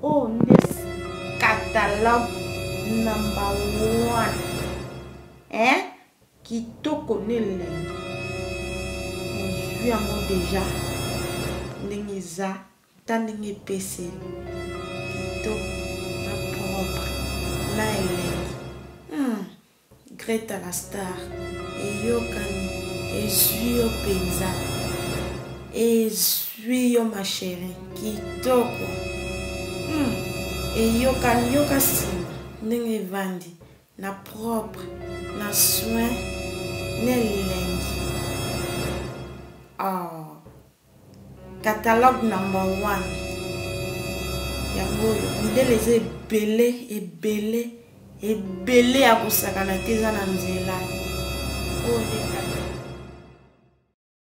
Oh, this catalogue number 1. Kitoko nelengi. Mozwi amo déjà. Ndengeza. Tandenge pese. Kitoko. Na propre. Na elengi. Greta la star. Eyokani. Ezwi yo penza. Ezwi yo ma chérie. Kitoko. Eyokani yoka sima. Ndenge vandi. Na propre. Na soin. Nelengi. Catalogue number 1. Yango midele eza ebele ya kosakana te eza na nzela.